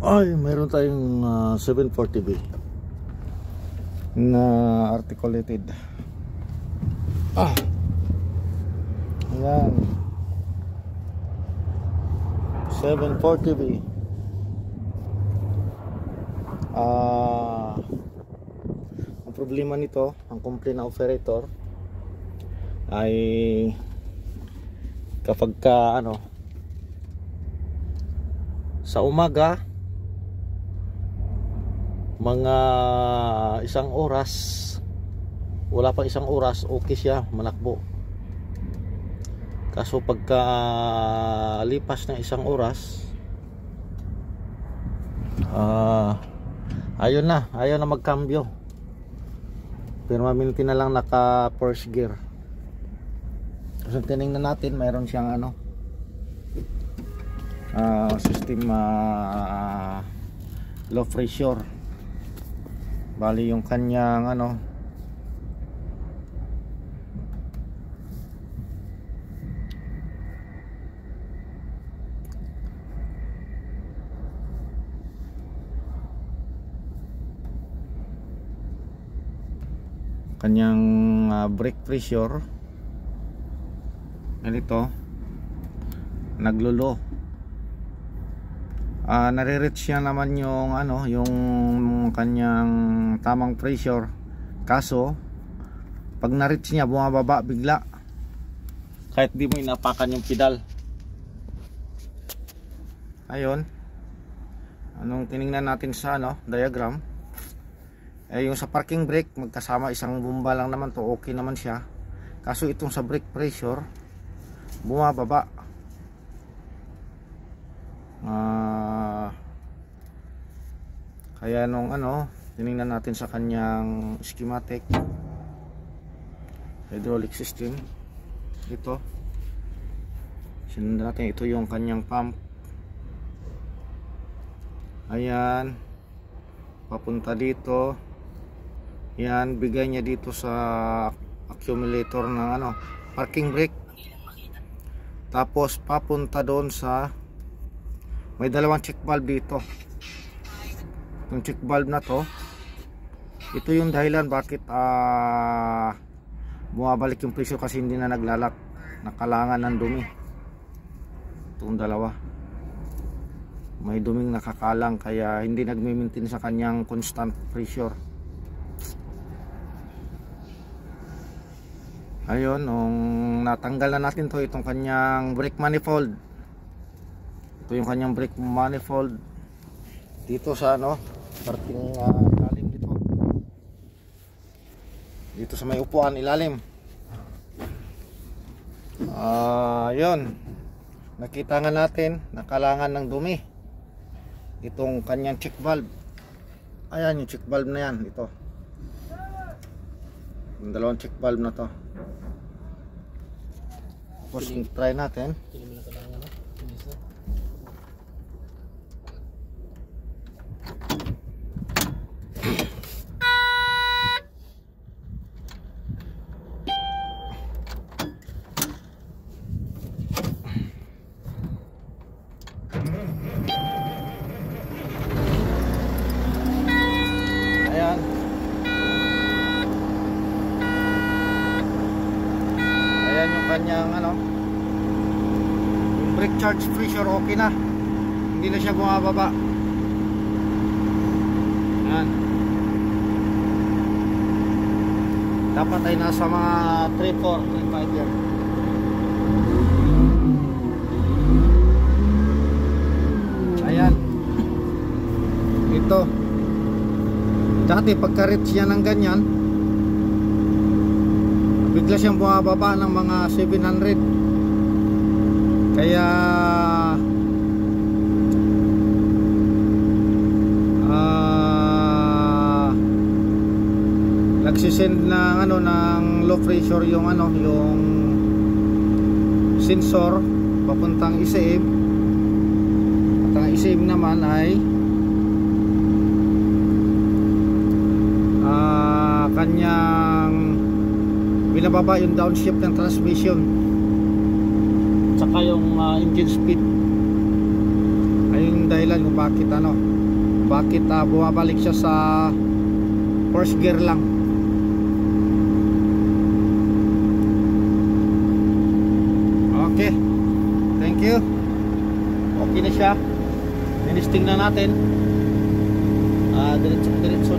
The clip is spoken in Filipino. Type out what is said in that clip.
Ay, mayroon tayong 740B na articulated. Ayan, 740B. Ang problema nito, ang complaint ng operator ay kapag sa umaga, mga isang oras, wala pang isang oras, okay siya manakbo. Kaso pagka lipas ng isang oras, ayaw na magkambyo. Pero maminti na lang naka first gear. So tinignan natin, mayroon siyang system low pressure. Bali yung kanyang brake pressure, ganito, naglulo. Nare-reach siya naman yung yung kanyang tamang pressure. Kaso pag na-reach niya, bumababa bigla kahit di mo inapakan yung pedal. Ayun, anong tiningnan natin sa diagram, yung sa parking brake magkasama, isang bomba lang naman to, okay naman siya. Kaso itong sa brake pressure bumababa. Kaya nung tiningnan natin sa kanyang schematic hydraulic system, ito sinundan natin, ito yung kanyang pump. Ayan, papunta dito. Yan, bigay niya dito sa accumulator ng parking brake. Tapos papunta doon sa, may dalawang check valve dito. Yung check valve na to, ito yung dahilan bakit bumabalik yung pressure, kasi hindi na naglalak, nakalangan ng dumi. Itong dalawa may duming nakakalang, kaya hindi nagme-maintain sa kanyang constant pressure. Ayun, nung natanggal na natin to, itong kanyang brake manifold, ito yung kanyang brake manifold dito sa parking ilalim dito sa may upuan ilalim. Yun, nakita nga natin nakalangan ng dumi itong kanyang check valve. Ayan yung check valve na yan, ito yung dalawang check valve na to. Tapos try natin. Ayan yung kanyang yung brake charge pressure, okay na, hindi na siya bumababa. Ayan, dapat ay nasa mga 3-4, 3-5 yan. Ayan, ito dati pagka-reach niya ng ganyan, bigla siyang bumababa ng mga 700. Kaya nagsisend ng ng low pressure yung yung sensor papuntang ECM. At ang ECM naman ay kanyang binababa yung downshift ng transmission, tsaka yung engine speed. Ayun yung dahilan kung kung bakit bumabalik siya sa first gear lang. Okay, thank you. Okay na siya. Linisting na natin. Diretso